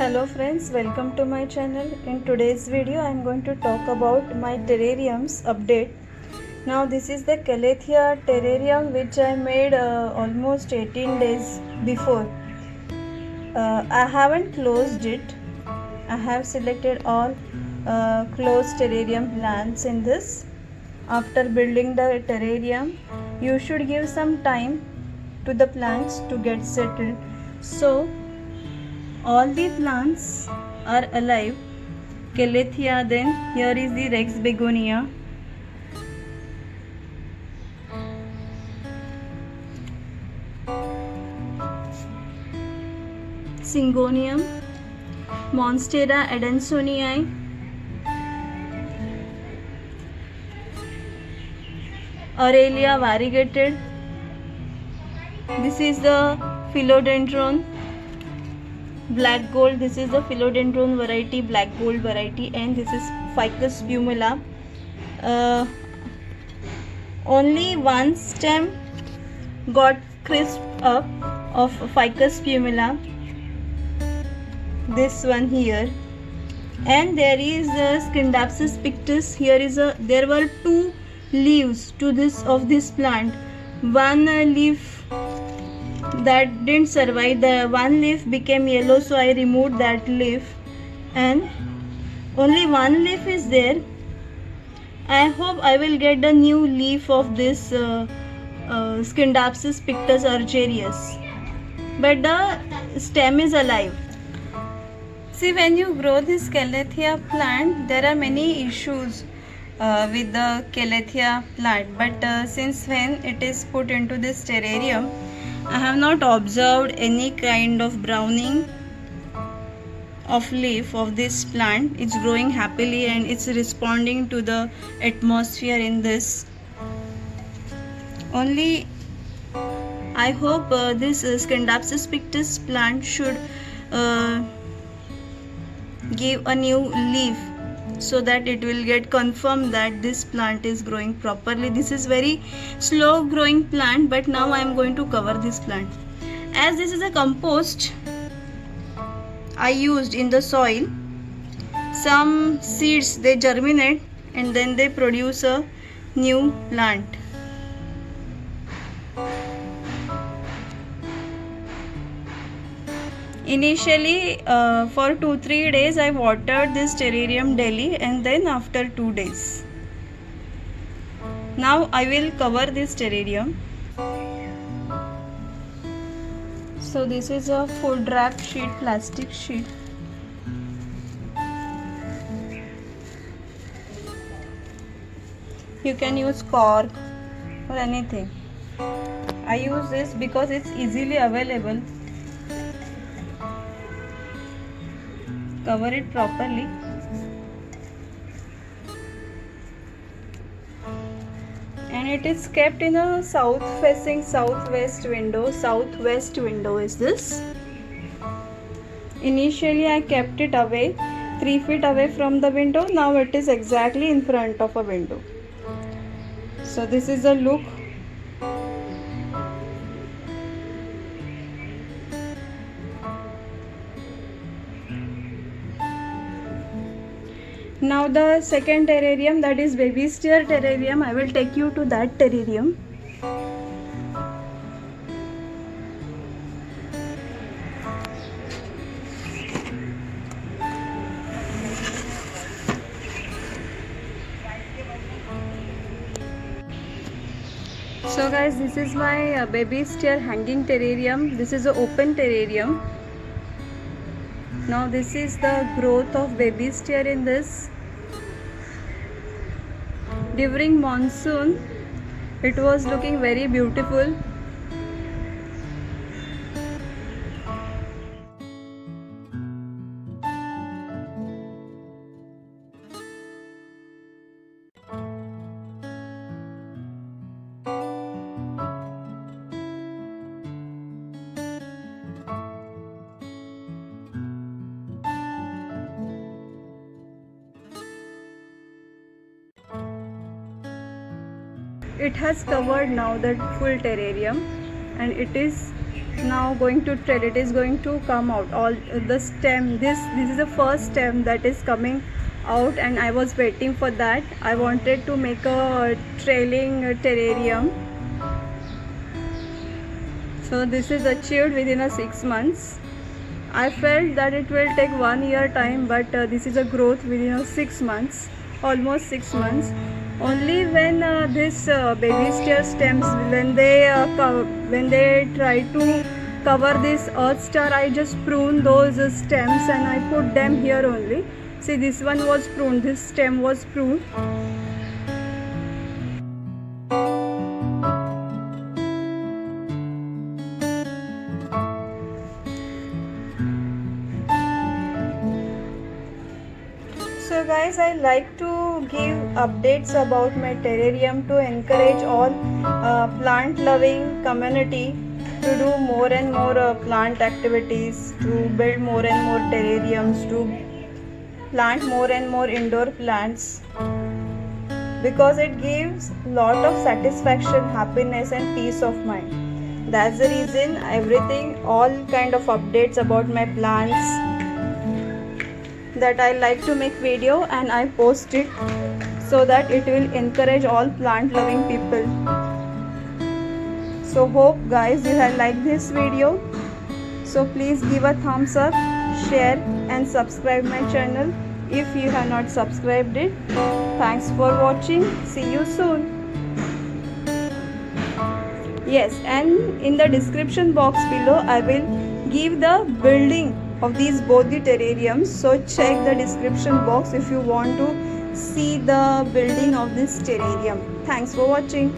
Hello friends, welcome to my channel. In today's video I am going to talk about my terrariums update. Now this is the Calathea terrarium which I made almost 18 days before. I haven't closed it. I have selected all closed terrarium plants in this. After building the terrarium, you should give some time to the plants to get settled. So all the plants are alive. Calathea, then here is the Rex begonia, Syngonium, Monstera adansonii, Aurelia variegated. This is the Philodendron black gold. This is the Philodendron variety, black gold variety, and this is Ficus pumila. Only one stem got crisped up of Ficus pumila, this one here, and there is Scindapsus pictus. Here is there were two leaves to this plant. One leaf that didn't survive, the one leaf became yellow, so I removed that leaf and only one leaf is there. I hope I will get the new leaf of this Scindapsus pictus argyrius, but the stem is alive. See, when you grow this Calathea plant, there are many issues with the Calathea plant, but since when it is put into this terrarium, I have not observed any kind of browning of leaf of this plant. It's growing happily and it's responding to the atmosphere in this. Only I hope this Scindapsus pictus plant should give a new leaf, so that it will get confirmed that this plant is growing properly. This is very slow growing plant, but now I am going to cover this plant. As this is a compost I used in the soil, some seeds they germinate and then they produce a new plant. Initially for 2-3 days I watered this terrarium daily, and then after 2 days. Now I will cover this terrarium. So this is a food wrap sheet, plastic sheet. You can use cork or anything. I use this because it's easily available. Cover it properly. And it is kept in a southwest window is this. Initially I kept it away 3 feet away from the window. Now it is exactly in front of a window. So this is a look. Now the second terrarium, that is baby steer terrarium, I will take you to that terrarium. So guys, this is my baby steer hanging terrarium. This is an open terrarium. Now this is the growth of baby steer in this. During monsoon, it was looking very beautiful. It has covered now the full terrarium, and it is now going to trail. It is going to come out all the stem. This is the first stem that is coming out, and I was waiting for that. I wanted to make a trailing terrarium. So this is achieved within a 6 months. I felt that it will take 1 year time, but this is a growth within 6 months, almost 6 months. Only when this baby stair stems, when they try to cover this earth star, I just prune those stems and I put them here only. See, this one was pruned, this stem was pruned. So guys, I like to give updates about my terrarium to encourage all plant loving community to do more and more plant activities, to build more and more terrariums, to plant more and more indoor plants, because it gives lot of satisfaction, happiness and peace of mind. That's the reason all kind of updates about my plants, that I like to make video and I post it so that it will encourage all plant loving people. So hope guys you have liked this video. So please give a thumbs up, share and subscribe my channel if you have not subscribed it. Thanks for watching. See you soon. Yes, and in the description box below I will give the building of these both the terrariums, so check the description box if you want to see the building of this terrarium. Thanks for watching.